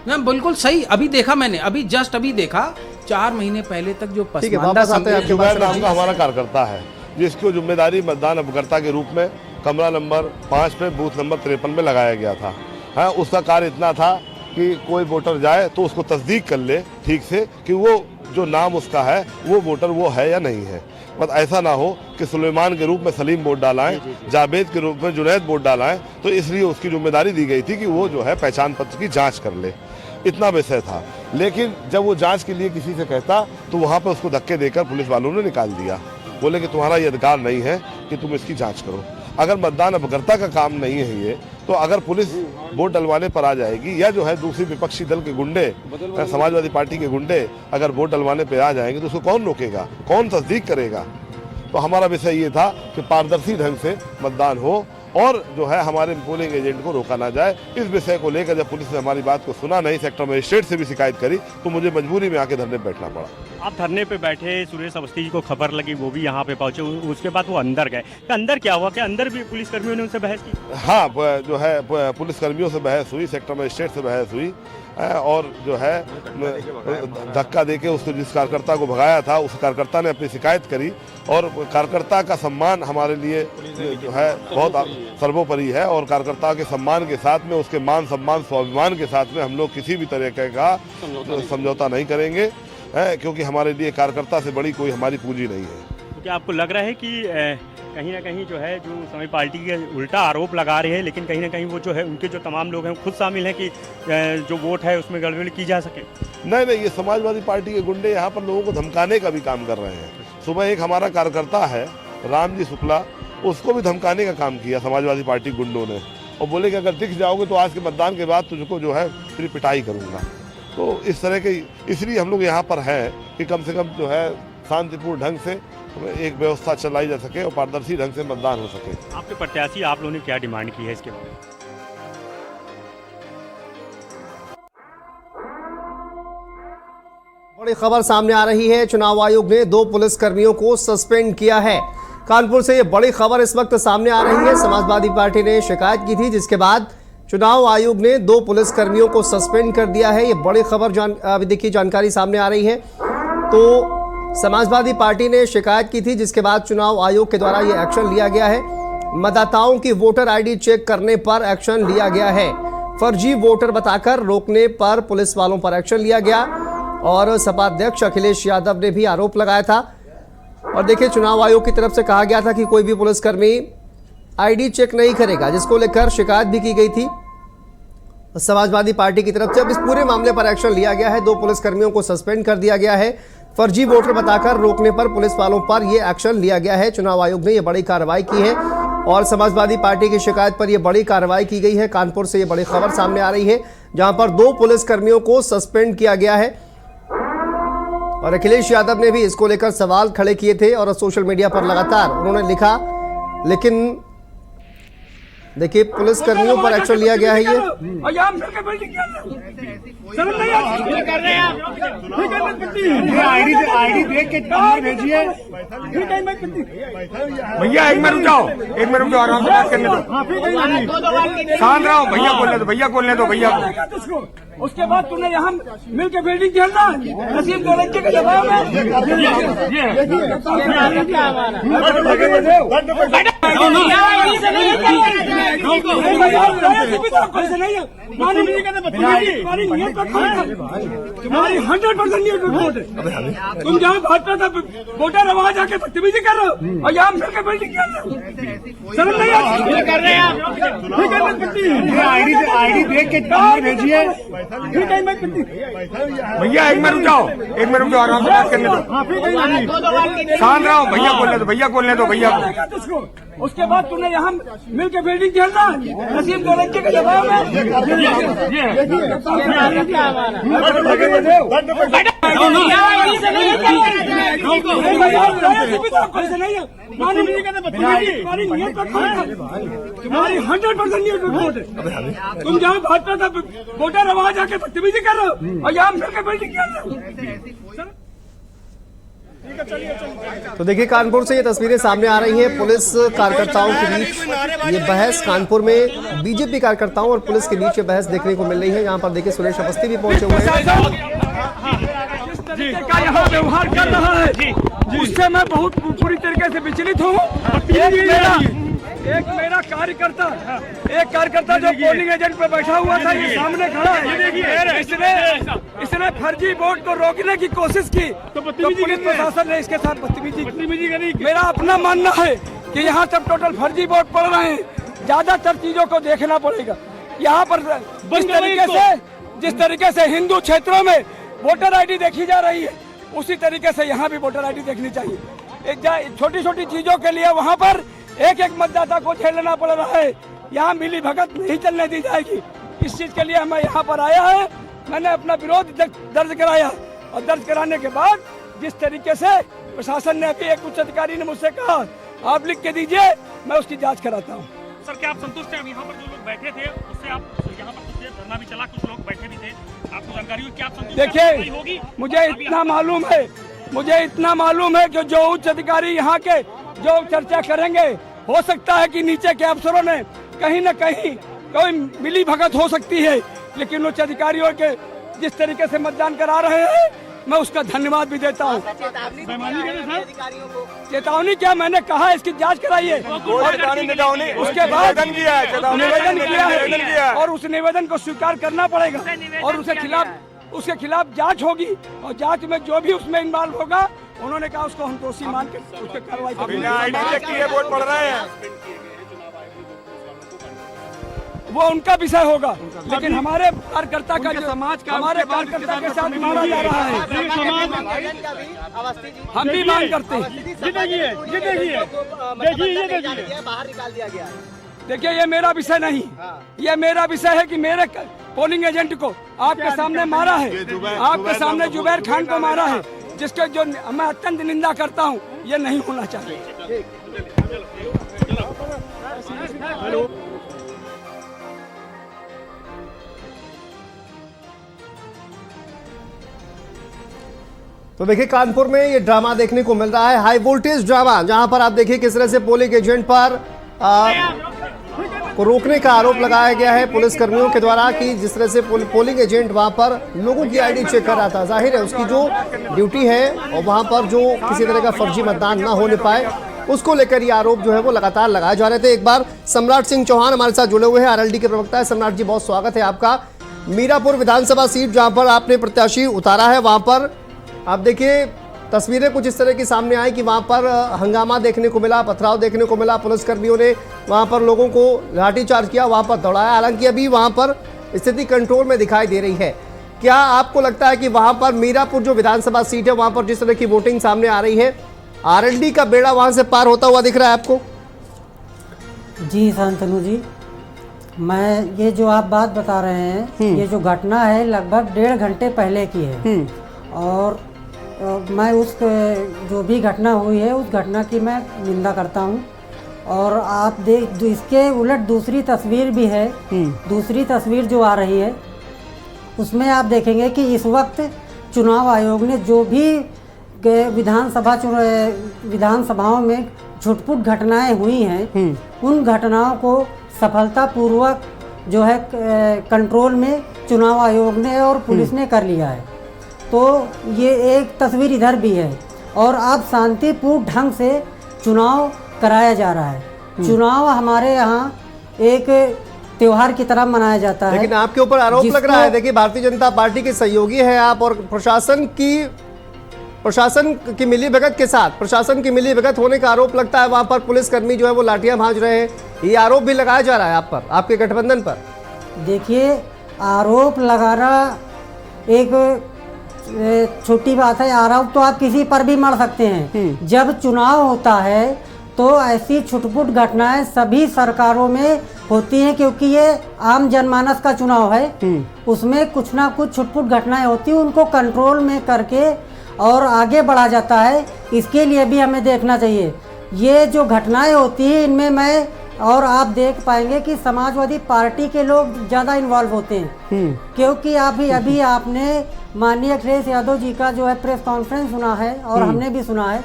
ना बिल्कुल सही, अभी देखा मैंने, अभी जस्ट अभी देखा 4 महीने पहले तक जो पसमानदा जुबैर नाम का हमारा कार्यकर्ता है जिसको जिम्मेदारी मतदान अभिकर्ता के रूप में कमरा नंबर 5 पे बूथ नंबर 53 में लगाया गया था। हाँ, उसका कार्य इतना था कि कोई वोटर जाए तो उसको तस्दीक कर ले ठीक से कि वो जो नाम उसका है वो वोटर वो है या नहीं है। बस ऐसा ना हो कि सुलेमान के रूप में सलीम वोट डालाएं, जावेद के रूप में जुनैद वोट डालाएं। तो इसलिए उसकी जिम्मेदारी दी गई थी कि वो जो है पहचान पत्र की जांच कर ले, इतना विषय था। लेकिन जब वो जांच के लिए किसी से कहता तो वहाँ पर उसको धक्के देकर पुलिस वालों ने निकाल दिया, बोले कि तुम्हारा ये अधिकार नहीं है कि तुम इसकी जांच करो। अगर मतदान अभिकर्ता का काम नहीं है ये, तो अगर पुलिस वोट डलवाने पर आ जाएगी या जो है दूसरी विपक्षी दल के गुंडे, समाजवादी पार्टी के गुंडे अगर वोट डलवाने पर आ जाएंगे तो उसको कौन रोकेगा, कौन तस्दीक करेगा? तो हमारा विषय ये था कि पारदर्शी ढंग से मतदान हो और जो है हमारे पोलिंग एजेंट को रोका ना जाए। इस विषय को लेकर जब पुलिस ने हमारी बात को सुना नहीं, सेक्टर मजिस्ट्रेट से भी शिकायत करी, तो मुझे मजबूरी में आके धरने पे बैठना पड़ा। आप धरने पे बैठे, सुरेश अवस्थी जी को खबर लगी, वो भी यहाँ पे पहुंचे, उसके बाद वो अंदर गए। तो अंदर क्या हुआ, क्या अंदर भी पुलिसकर्मियों ने उनसे बहस की? हाँ, जो है पुलिसकर्मियों से बहस हुई, सेक्टर मजिस्ट्रेट से बहस हुई और जो है धक्का देके उसको जिस कार्यकर्ता को भगाया था उस कार्यकर्ता ने अपनी शिकायत करी। और कार्यकर्ता का सम्मान हमारे लिए जो है बहुत सर्वोपरि है और कार्यकर्ता के सम्मान के साथ में, उसके मान सम्मान स्वाभिमान के साथ में हम लोग किसी भी तरह का समझौता नहीं करेंगे, क्योंकि हमारे लिए कार्यकर्ता से बड़ी कोई हमारी पूंजी नहीं है। तो क्या आपको लग रहा है कि कहीं ना कहीं जो है जो समाजवादी पार्टी के उल्टा आरोप लगा रहे हैं, लेकिन कहीं ना कहीं वो जो है उनके जो तमाम लोग हैं खुद शामिल हैं कि जो वोट है उसमें गड़बड़ी की जा सके? नहीं, ये समाजवादी पार्टी के गुंडे यहाँ पर लोगों को धमकाने का भी काम कर रहे हैं। सुबह एक हमारा कार्यकर्ता है राम जी शुक्ला, उसको भी धमकाने का काम किया समाजवादी पार्टी गुंडों ने और बोले कि अगर दिख जाओगे तो आज के मतदान के बाद तुझको जो है फिर पिटाई करूँगा। तो इस तरह के इसलिए हम लोग यहाँ पर हैं कि कम से कम जो है शांतिपूर्ण ढंग से एक व्यवस्था चलाई जा सके और पारदर्शी ढंग से मतदान हो सके। आपके प्रत्याशी आप लोगों ने क्या डिमांड की है इसके बारे में? बड़ी खबर सामने आ रही है, चुनाव आयोग ने 2 पुलिसकर्मियों को सस्पेंड किया है। कानपुर से ये बड़ी खबर इस वक्त सामने आ रही है। समाजवादी पार्टी ने शिकायत की थी, जिसके बाद चुनाव आयोग ने 2 पुलिसकर्मियों को सस्पेंड कर दिया है। ये बड़ी खबर अभी देखिए जानकारी सामने आ रही है। तो समाजवादी पार्टी ने शिकायत की थी, जिसके बाद चुनाव आयोग के द्वारा ये एक्शन लिया गया है। मतदाताओं की वोटर आईडी चेक करने पर एक्शन लिया गया है। फर्जी वोटर बताकर रोकने पर पुलिस वालों पर एक्शन लिया गया। और सपा अध्यक्ष अखिलेश यादव ने भी आरोप लगाया था। और देखिए, चुनाव आयोग की तरफ से कहा गया था कि कोई भी पुलिसकर्मी आईडी चेक नहीं करेगा, जिसको लेकर शिकायत भी की गई थी समाजवादी पार्टी की तरफ से। अब इस पूरे मामले पर एक्शन लिया गया है। 2 पुलिसकर्मियों को सस्पेंड कर दिया गया है। फर्जी वोटर बताकर रोकने पर पुलिस वालों पर यह एक्शन लिया गया है। चुनाव आयोग ने यह बड़ी कार्रवाई की है और समाजवादी पार्टी की शिकायत पर यह बड़ी कार्रवाई की गई है। कानपुर से यह बड़ी खबर सामने आ रही है, जहां पर 2 पुलिसकर्मियों को सस्पेंड किया गया है। और अखिलेश यादव ने भी इसको लेकर सवाल खड़े किए थे और सोशल मीडिया पर लगातार उन्होंने लिखा, लेकिन देखिए पुलिस कर्मियों पर एक्शन लिया गया है। ये आईडी देख के भेजिए भैया। एक मिनट रुक जाओ, आराम से बात करने दो, शांत रहो। भैया बोलने दो भैया को। उसके बाद तूने यहाँ मिलकर बिल्डिंग खेलना नसीब दौलत के जवाब तुम्हारी 100% रिपोर्ट है। तुम जहाँ भाजपा का वोटर वहाँ जाके बदतमीजी कर रहे हो और यहाँ मिलकर बिल्डिंग खेल रहे हो। शर्म नहीं आईडी देख के भेजिए भैया। एक मिनट रुक जाओ, आराम से बात करने दो, शांत रहो। भैया बोलने दो भैया को। उसके बाद तूने यहाँ मिलकर बिल्डिंग खेलना नसीब दौलत के जवाब तुम्हारी 100% रिपोर्ट है। तुम जहाँ भाजपा का वोटर वहाँ जाके बदतमीजी कर रहे हो और यहाँ मिलकर बिल्डिंग खेल रहे हो। तो देखिए, कानपुर से ये तस्वीरें सामने आ रही हैं। पुलिस कार्यकर्ताओं के बीच ये बहस, कानपुर में बीजेपी कार्यकर्ताओं और पुलिस के बीच ये बहस देखने को मिल रही है। यहाँ पर देखिए सुरेश अवस्थी भी पहुंचे हुए हैं। का यहाँ व्यवहार कर रहा है उससे मैं बहुत पूरी तरीके से विचलित हूँ। एक मेरा कार्यकर्ता जो पोलिंग एजेंट पे बैठा हुआ था, ये सामने खड़ा है। इसने फर्जी वोट को रोकने की कोशिश की तो पुलिस प्रशासन ने इसके साथ बदतमीजी करी। मेरा अपना मानना है कि यहाँ सब टोटल फर्जी वोट पड़ रहे हैं। ज्यादातर चीजों को देखना पड़ेगा। यहाँ पर जिस तरीके से हिंदू क्षेत्रों में वोटर आईडी देखी जा रही है, उसी तरीके से यहाँ भी वोटर आईडी देखनी चाहिए। छोटी छोटी चीजों के लिए वहाँ पर एक मतदाता को झेलना पड़ रहा है। यहाँ मिली भगत नहीं चलने दी जाएगी। इस चीज के लिए मैं यहाँ पर आया है। मैंने अपना विरोध दर्ज कराया और दर्ज कराने के बाद जिस तरीके से प्रशासन ने अभी एक उच्च अधिकारी ने मुझसे कहा आप लिख के दीजिए, मैं उसकी जांच कराता हूँ। सर, क्या आप संतुष्ट हैं? यहाँ पर जो लोग बैठे थे उससे आप यहाँ पर कुछ धरना भी चला, कुछ लोग बैठे भी थे, आपको जानकारी हुई? क्या आप संतुष्ट? देखिए, मुझे इतना मालूम है कि जो उच्च अधिकारी यहाँ के जो चर्चा करेंगे, हो सकता है कि नीचे के अफसरों ने कहीं न कहीं कोई मिली भगत हो सकती है, लेकिन उच्च अधिकारियों के जिस तरीके से मतदान करा रहे हैं, मैं उसका धन्यवाद भी देता हूँ। चेतावनी क्या, मैंने कहा इसकी जांच कराइए। उसके बाद निवेदन किया है और उस निवेदन को स्वीकार करना पड़ेगा और उसके खिलाफ जांच होगी और जांच में जो भी उसमें इन्वॉल्व होगा, उन्होंने कहा उसको हम दोषी मान के उस पर कार्रवाई करेंगे। वोट पड़ रहे हैं, वो उनका विषय होगा, लेकिन हमारे कार्यकर्ता का जो हमारे कार्यकर्ता के साथ मारा जा रहा है, हम भी मांग करते हैं। देखिए, ये मेरा विषय नहीं, ये मेरा विषय है कि पोलिंग एजेंट को आपके सामने मारा है, आपके सामने जुबैर खान को मारा है, जिसके जो मैं अत्यंत निंदा करता हूं। ये नहीं होना चाहिए। तो देखिए कानपुर में ये ड्रामा देखने को मिल रहा है, हाई वोल्टेज ड्रामा, जहां पर आप देखिए किस तरह से पोलिंग एजेंट पर को रोकने का आरोप लगाया गया है पुलिस कर्मियों के द्वारा कि जिस तरह से पोलिंग एजेंट वहां पर लोगों की आईडी चेक कर रहा था। जाहिर है उसकी जो ड्यूटी है और वहां पर जो किसी तरह का फर्जी मतदान ना होने पाए उसको लेकर ये आरोप जो है वो लगातार लगाए जा रहे थे। एक बार सम्राट सिंह चौहान हमारे साथ जुड़े हुए हैं, आरएलडी के प्रवक्ता है। सम्राट जी, बहुत स्वागत है आपका। मीरापुर विधानसभा सीट जहां पर आपने प्रत्याशी उतारा है, वहां पर आप देखिए तस्वीरें कुछ इस तरह की सामने आई कि वहां पर हंगामा देखने को मिला, पथराव देखने को मिला, पुलिसकर्मियों ने वहां पर लोगों को लाठीचार्ज किया, वहां पर दौड़ाया। हालांकि अभी वहां पर स्थिति कंट्रोल में दिखाई दे रही है। क्या आपको लगता है कि वहां पर मीरापुर जो विधानसभा सीट है वहां पर जिस तरह की वोटिंग सामने आ रही है, आरएलडी का बेड़ा वहां से पार होता हुआ दिख रहा है आपको? जी शांतनु जी, मैं ये जो आप बात बता रहे हैं, ये जो घटना है लगभग 1.5 घंटे पहले की है। और मैं उस जो भी घटना हुई है उस घटना की मैं निंदा करता हूँ। और आप देख, इसके उलट दूसरी तस्वीर भी है। दूसरी तस्वीर जो आ रही है उसमें आप देखेंगे कि इस वक्त चुनाव आयोग ने जो भी विधानसभाओं में छुटपुट घटनाएं हुई हैं, उन घटनाओं को सफलतापूर्वक जो है कंट्रोल में चुनाव आयोग ने और पुलिस ने कर लिया है। तो ये एक तस्वीर इधर भी है। और अब शांतिपूर्ण ढंग से चुनाव कराया जा रहा है। चुनाव हमारे यहाँ एक त्योहार की तरह मनाया जाता है। लेकिन आपके ऊपर आरोप लग रहा है, देखिए भारतीय जनता पार्टी के सहयोगी है आप, और प्रशासन की मिलीभगत के साथ, प्रशासन की मिलीभगत होने का आरोप लगता है। वहां पर पुलिसकर्मी जो है वो लाठियां भांज रहे हैं, ये आरोप भी लगाया जा रहा है आप पर, आपके गठबंधन पर। देखिए, आरोप लगाना एक छोटी बात है। आरोप तो आप किसी पर भी मढ़ सकते हैं। जब चुनाव होता है तो ऐसी छुटपुट घटनाएं सभी सरकारों में होती हैं, क्योंकि ये आम जनमानस का चुनाव है। उसमें कुछ ना कुछ छुटपुट घटनाएं होती हैं, उनको कंट्रोल में करके और आगे बढ़ा जाता है। इसके लिए भी हमें देखना चाहिए। ये जो घटनाएं होती हैं इनमें मैं और आप देख पाएंगे कि समाजवादी पार्टी के लोग ज़्यादा इन्वॉल्व होते हैं। क्योंकि अभी आपने माननीय अखिलेश यादव जी का जो है प्रेस कॉन्फ्रेंस सुना है और हमने भी सुना है।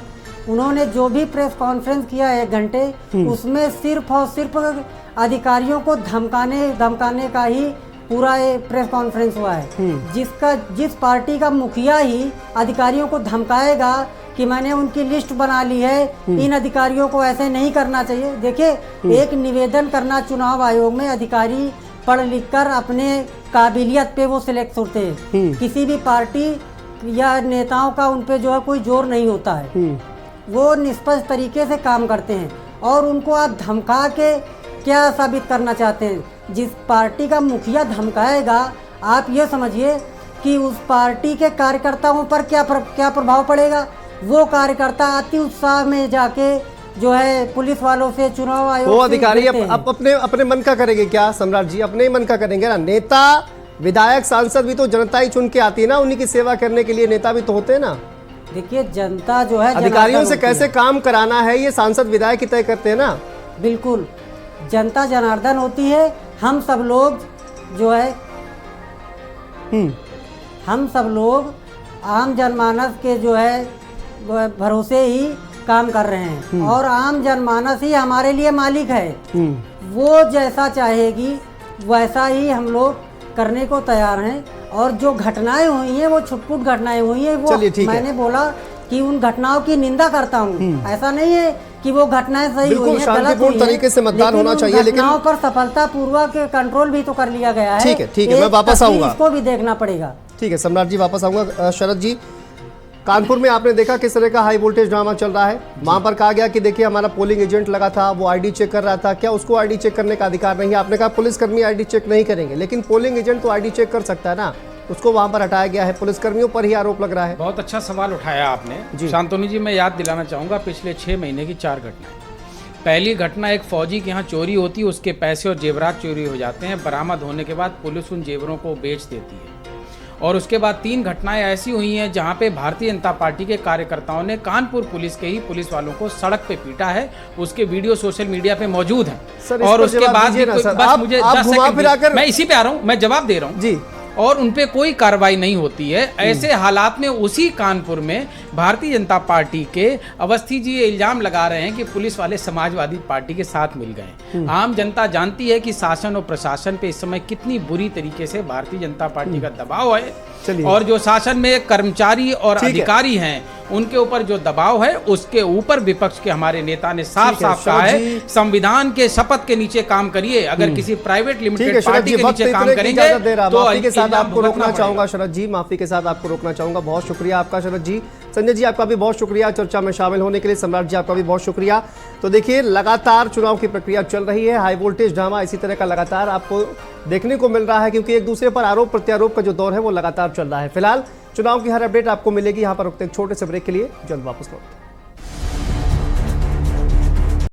उन्होंने जो भी प्रेस कॉन्फ्रेंस किया 1 घंटे, उसमें सिर्फ और सिर्फ अधिकारियों को धमकाने का ही पूरा ये प्रेस कॉन्फ्रेंस हुआ है। जिस पार्टी का मुखिया ही अधिकारियों को धमकाएगा कि मैंने उनकी लिस्ट बना ली है, इन अधिकारियों को ऐसे नहीं करना चाहिए। देखिए, एक निवेदन करना चुनाव आयोग में, अधिकारी पढ़ लिख कर अपने काबिलियत पे वो सिलेक्ट होते हैं। किसी भी पार्टी या नेताओं का उन पे जो है कोई जोर नहीं होता है। वो निष्पक्ष तरीके से काम करते हैं। और उनको आप धमका के क्या साबित करना चाहते हैं? जिस पार्टी का मुखिया धमकाएगा, आप ये समझिए कि उस पार्टी के कार्यकर्ताओं पर क्या प्रभाव पड़ेगा। वो कार्यकर्ता अति उत्साह में जाके जो है पुलिस वालों से, चुनाव आयोग वो अधिकारी अपने मन का करेंगे क्या सम्राट जी? अपने मन का करेंगे ना। नेता, विधायक, सांसद भी तो जनता ही चुन के आती है ना, उन्हीं की सेवा करने के लिए नेता भी तो होते हैं ना। देखिए, जनता जो है अधिकारियों से कैसे काम कराना है ये सांसद विधायक ही तय करते हैं ना। बिल्कुल, जनता जनार्दन होती है। हम सब लोग जो है हम सब लोग आम जनमानस के जो है भरोसे ही काम कर रहे हैं। और आम जनमानस ही हमारे लिए मालिक है। वो जैसा चाहेगी वैसा ही हम लोग करने को तैयार हैं। और जो घटनाएं हुई हैं वो छुटपुट घटनाएं हुई हैं, वो मैंने बोला कि उन घटनाओं की निंदा करता हूँ। ऐसा नहीं है कि वो घटनाएं सही हुई हैं, गलत हुई हैं, तरीके से मतदान होना चाहिए। लेकिन घटनाओं पर सफलतापूर्वक कंट्रोल भी तो कर लिया गया है। ठीक है, मैं वापस आऊंगा, इसको भी देखना पड़ेगा। ठीक है सम्राट जी, वापस आऊंगा। शरद जी, कानपुर में आपने देखा किस तरह का हाई वोल्टेज ड्रामा चल रहा है। वहां पर कहा गया कि देखिए हमारा पोलिंग एजेंट लगा था, वो आईडी चेक कर रहा था। क्या उसको आईडी चेक करने का अधिकार नहीं है? आपने कहा पुलिसकर्मी आईडी चेक नहीं करेंगे, लेकिन पोलिंग एजेंट तो आईडी चेक कर सकता है ना। उसको वहां पर हटाया गया है, पुलिसकर्मियों पर ही आरोप लग रहा है। बहुत अच्छा सवाल उठाया आपने शांतनु जी। मैं याद दिलाना चाहूँगा पिछले 6 महीने की 4 घटनाएं। पहली घटना एक फौजी के यहाँ चोरी होती है, उसके पैसे और जेवरात चोरी हो जाते हैं। बरामद होने के बाद पुलिस उन जेवरों को बेच देती है। और उसके बाद 3 घटनाएं ऐसी हुई हैं जहां पे भारतीय जनता पार्टी के कार्यकर्ताओं ने कानपुर पुलिस के ही पुलिस वालों को सड़क पे पीटा है। उसके वीडियो सोशल मीडिया पे मौजूद हैं। सर, इस और पर उसके जवाब बाद दीजिए भी ना, सर। बस आप- मुझे आप 10 घुमा सेकंड फिराकर- मैं इसी पे आ रहा हूँ, मैं जवाब दे रहा हूँ जी। और उन पे कोई कार्रवाई नहीं होती है। ऐसे हालात में उसी कानपुर में भारतीय जनता पार्टी के अवस्थी जी ये इल्जाम लगा रहे हैं कि पुलिस वाले समाजवादी पार्टी के साथ मिल गए। आम जनता जानती है कि शासन और प्रशासन पे इस समय कितनी बुरी तरीके से भारतीय जनता पार्टी का दबाव है। चलिए। और जो शासन में कर्मचारी और ठीक है। अधिकारी हैं उनके ऊपर जो दबाव है उसके ऊपर विपक्ष के हमारे नेता ने साफ ठीक है, साफ कहा शरद है, जी। संविधान के शपथ के नीचे काम करिए। अगर किसी प्राइवेट ठीक है लिमिटेड शरद पार्टी जी, के वक्त नीचे काम इतने की करेंगे इजाजत दे रहा। तो माफी के साथ इल्जाम आपको भुगतना रोकना चाहूंगा पड़ेगा। शरद जी, माफी के साथ आपको रोकना चाहूंगा। बहुत शुक्रिया आपका शरद जी। संजय जी, आपका भी बहुत शुक्रिया चर्चा में शामिल होने के लिए। सम्राट जी, आपका भी बहुत शुक्रिया। तो देखिए, लगातार चुनाव की प्रक्रिया चल रही है। हाई वोल्टेज ड्रामा इसी तरह का लगातार आपको देखने को मिल रहा है, क्योंकि एक दूसरे पर आरोप प्रत्यारोप का जो दौर है वो लगातार चल रहा है। फिलहाल चुनाव की हर अपडेट आपको मिलेगी। यहाँ पर रुकते हैं छोटे से ब्रेक के लिए, जल्द वापस लौटते हैं।